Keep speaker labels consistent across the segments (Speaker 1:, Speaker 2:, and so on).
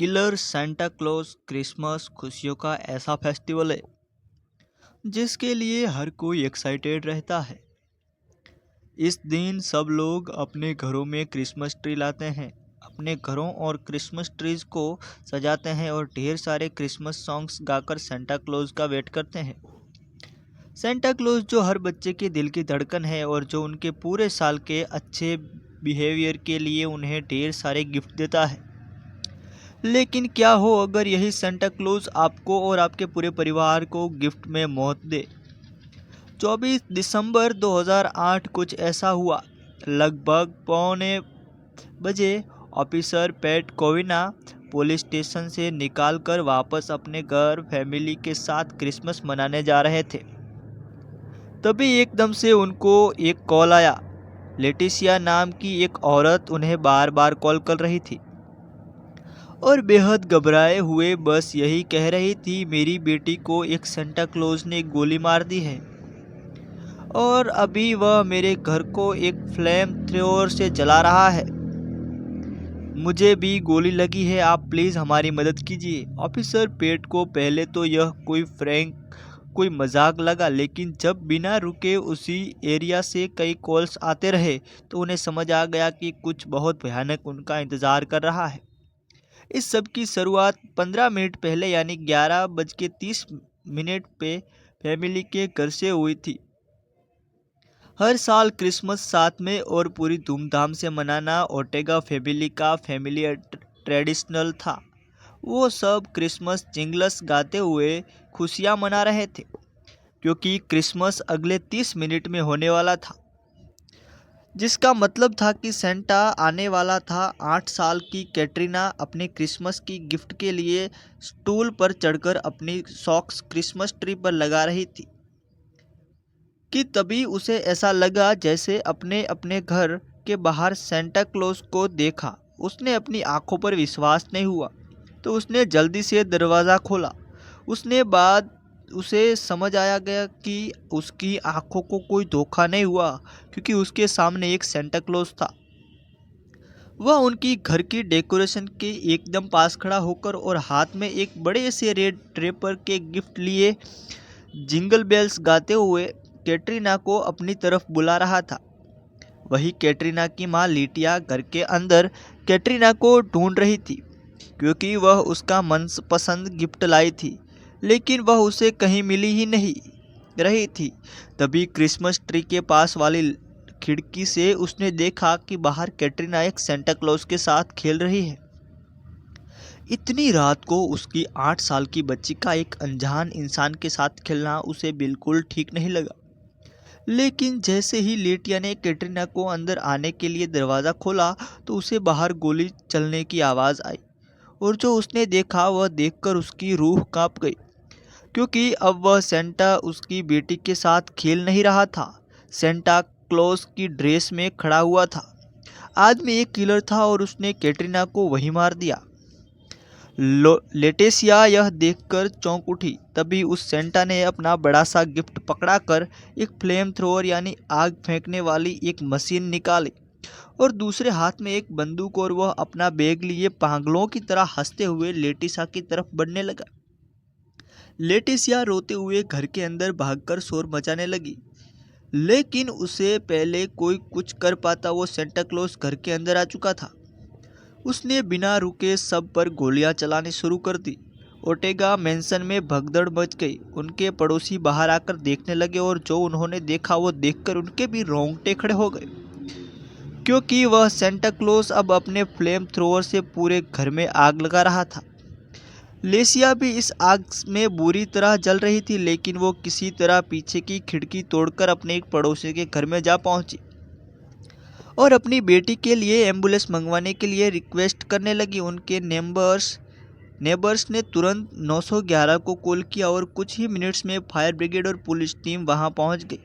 Speaker 1: Killer Santa Claus Christmas खुशियों का ऐसा फेस्टिवल है जिसके लिए हर कोई एक्साइटेड रहता है। इस दिन सब लोग अपने घरों में क्रिसमस ट्री लाते हैं, अपने घरों और क्रिसमस ट्रीज को सजाते हैं और ढेर सारे क्रिसमस सॉन्ग्स गाकर सेंटा क्लॉज का वेट करते हैं। सेंटा क्लॉज जो हर बच्चे के दिल की धड़कन है और जो उनके पूरे साल के अच्छे बिहेवियर के लिए उन्हें ढेर सारे गिफ्ट देता है। लेकिन क्या हो अगर यही सेंटा क्लॉज आपको और आपके पूरे परिवार को गिफ्ट में मौत दे। 24 दिसंबर 2008 कुछ ऐसा हुआ। लगभग पौने बजे ऑफिसर पैट कोविना पुलिस स्टेशन से निकालकर वापस अपने घर फैमिली के साथ क्रिसमस मनाने जा रहे थे। तभी एकदम से उनको एक कॉल आया। लेटिसिया नाम की एक औरत उन्हें बार बार कॉल कर रही थी और बेहद घबराए हुए बस यही कह रही थी, मेरी बेटी को एक सेंटा क्लॉज ने गोली मार दी है और अभी वह मेरे घर को एक फ्लेम थ्रोअर से जला रहा है। मुझे भी गोली लगी है, आप प्लीज़ हमारी मदद कीजिए। ऑफिसर पेट को पहले तो यह कोई मजाक लगा, लेकिन जब बिना रुके उसी एरिया से कई कॉल्स आते रहे तो उन्हें समझ आ गया कि कुछ बहुत भयानक उनका इंतज़ार कर रहा है। इस सब की शुरुआत 15 मिनट पहले यानी 11:30 पे फैमिली के घर से हुई थी। हर साल क्रिसमस साथ में और पूरी धूमधाम से मनाना ओर्टेगा फैमिली का फैमिली ट्रेडिशनल था। वो सब क्रिसमस जिंगल्स गाते हुए खुशियाँ मना रहे थे क्योंकि क्रिसमस अगले 30 मिनट में होने वाला था, जिसका मतलब था कि सेंटा आने वाला था। 8 साल की कैटरीना अपने क्रिसमस की गिफ्ट के लिए स्टूल पर चढ़कर अपनी सॉक्स क्रिसमस ट्री पर लगा रही थी कि तभी उसे ऐसा लगा जैसे अपने अपने घर के बाहर सेंटा क्लॉज को देखा। उसने अपनी आंखों पर विश्वास नहीं हुआ तो उसने जल्दी से दरवाज़ा खोला। उसे समझ आया गया कि उसकी आंखों को कोई धोखा नहीं हुआ क्योंकि उसके सामने एक सेंटा क्लॉज था। वह उनकी घर की डेकोरेशन के एकदम पास खड़ा होकर और हाथ में एक बड़े से रेड ड्रेपर के गिफ्ट लिए जिंगल बेल्स गाते हुए कैटरीना को अपनी तरफ बुला रहा था। वही कैटरीना की माँ लिटिया घर के अंदर कैटरीना को ढूंढ रही थी क्योंकि वह उसका मनपसंद गिफ्ट लाई थी, लेकिन वह उसे कहीं मिली ही नहीं रही थी। तभी क्रिसमस ट्री के पास वाली खिड़की से उसने देखा कि बाहर कैटरीना एक सेंटा क्लॉज के साथ खेल रही है। इतनी रात को उसकी 8 साल की बच्ची का एक अनजान इंसान के साथ खेलना उसे बिल्कुल ठीक नहीं लगा। लेकिन जैसे ही लेटिया ने कैटरीना को अंदर आने के लिए दरवाज़ा खोला तो उसे बाहर गोली चलने की आवाज़ आई और जो उसने देखा वह देखकर उसकी रूह कांप गई क्योंकि अब वह सेंटा उसकी बेटी के साथ खेल नहीं रहा था, सेंटा क्लॉज की ड्रेस में खड़ा हुआ था। आदमी एक किलर था और उसने कैटरीना को वहीं मार दिया। लेटेसिया यह देखकर चौंक उठी। तभी उस सेंटा ने अपना बड़ा सा गिफ्ट पकड़ाकर एक फ्लेम थ्रोअर यानी आग फेंकने वाली एक मशीन निकाली और दूसरे हाथ में एक बंदूक, और वह अपना बैग लिए पागलों की तरह हंसते हुए लेटिसिया की तरफ बढ़ने लगा। लेटिसिया रोते हुए घर के अंदर भागकर शोर मचाने लगी, लेकिन उसे पहले कोई कुछ कर पाता वो सेंटा क्लॉज घर के अंदर आ चुका था। उसने बिना रुके सब पर गोलियां चलानी शुरू कर दी। ओर्टेगा मैंसन में भगदड़ मच गई। उनके पड़ोसी बाहर आकर देखने लगे और जो उन्होंने देखा वो देखकर उनके भी रोंगटे खड़े हो गए क्योंकि वह सेंटा क्लॉज अब अपने फ्लेम थ्रोअर से पूरे घर में आग लगा रहा था। लेसिया भी इस आग में बुरी तरह जल रही थी, लेकिन वो किसी तरह पीछे की खिड़की तोड़कर अपने एक पड़ोसी के घर में जा पहुंची और अपनी बेटी के लिए एम्बुलेंस मंगवाने के लिए रिक्वेस्ट करने लगी। उनके नेबर्स ने तुरंत 911 को कॉल किया और कुछ ही मिनट्स में फायर ब्रिगेड और पुलिस टीम वहां पहुंच गई।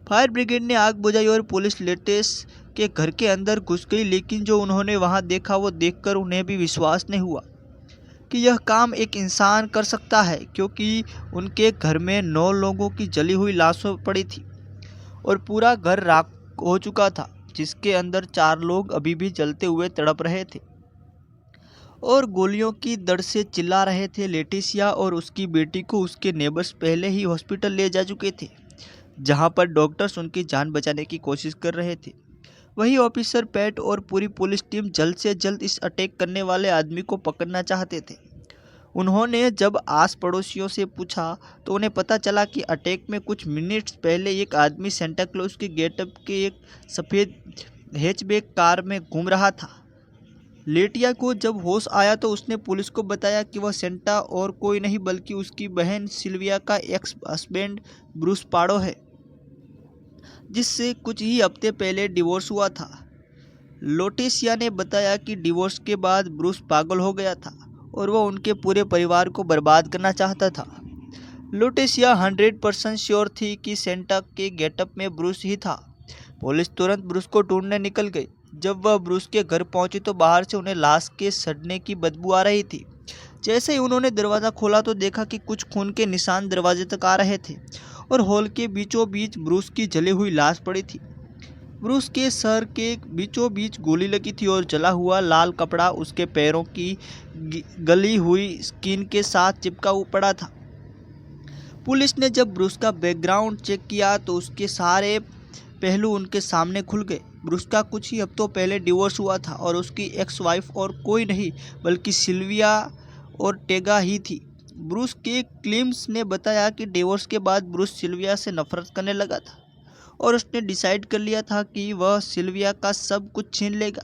Speaker 1: फायर ब्रिगेड ने आग बुझाई और पुलिस लेटेस के घर के अंदर घुस गई, लेकिन जो उन्होंने वहां देखा वो देखकर उन्हें भी विश्वास नहीं हुआ कि यह काम एक इंसान कर सकता है, क्योंकि उनके घर में 9 लोगों की जली हुई लाशें पड़ी थी और पूरा घर राख हो चुका था, जिसके अंदर 4 लोग अभी भी जलते हुए तड़प रहे थे। और गोलियों की दर्द से चिल्ला रहे थे। लेटिसिया और उसकी बेटी को उसके नेबर्स पहले ही हॉस्पिटल ले जा चुके थे, जहां पर डॉक्टर्स उनकी जान बचाने की कोशिश कर रहे थे। वही ऑफिसर पैट और पूरी पुलिस टीम जल्द से जल्द इस अटैक करने वाले आदमी को पकड़ना चाहते थे। उन्होंने जब आस पड़ोसियों से पूछा तो उन्हें पता चला कि अटैक में कुछ मिनट्स पहले एक आदमी सेंटा क्लॉज के गेटअप के एक सफ़ेद हैचबैक कार में घूम रहा था। लेटिया को जब होश आया तो उसने पुलिस को बताया कि वह सेंटा और कोई नहीं बल्कि उसकी बहन सिल्विया का एक्स हस्बैंड ब्रूस पाड़ो है, जिससे कुछ ही हफ्ते पहले डिवोर्स हुआ था। लोटेसिया ने बताया कि डिवोर्स के बाद ब्रूस पागल हो गया था और वह उनके पूरे परिवार को बर्बाद करना चाहता था। लोटेसिया 100% श्योर थी कि सेंटा के गेटअप में ब्रूस ही था। पुलिस तुरंत ब्रूस को ढूंढने निकल गई। जब वह ब्रूस के घर पहुंची तो बाहर से उन्हें लाश के सड़ने की बदबू आ रही थी। जैसे ही उन्होंने दरवाज़ा खोला तो देखा कि कुछ खून के निशान दरवाजे तक आ रहे थे और हॉल के बीचों बीच ब्रूस की जली हुई लाश पड़ी थी। ब्रूस के सर के बीचों बीच गोली लगी थी और जला हुआ लाल कपड़ा उसके पैरों की गली हुई स्किन के साथ चिपका पड़ा था। पुलिस ने जब ब्रूस का बैकग्राउंड चेक किया तो उसके सारे पहलू उनके सामने खुल गए। ब्रूस का कुछ ही हफ्तों पहले डिवोर्स हुआ था और उसकी एक्स वाइफ और कोई नहीं बल्कि सिल्विया ओर्टेगा ही थी। ब्रूस के क्लेम्स ने बताया कि डिवोर्स के बाद ब्रूस सिल्विया से नफरत करने लगा था और उसने डिसाइड कर लिया था कि वह सिल्विया का सब कुछ छीन लेगा।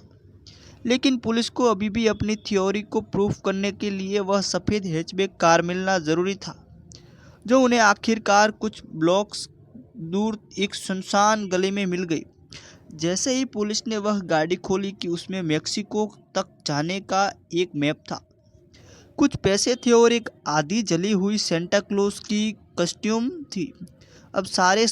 Speaker 1: लेकिन पुलिस को अभी भी अपनी थ्योरी को प्रूफ करने के लिए वह सफ़ेद हैचबैक कार मिलना ज़रूरी था, जो उन्हें आखिरकार कुछ ब्लॉक्स दूर एक सुनसान गली में मिल गई। जैसे ही पुलिस ने वह गाड़ी खोली कि उसमें मेक्सिको तक जाने का एक मैप था, कुछ पैसे थे और एक आधी जली हुई सेंटा क्लॉज की कस्ट्यूम थी। अब सारे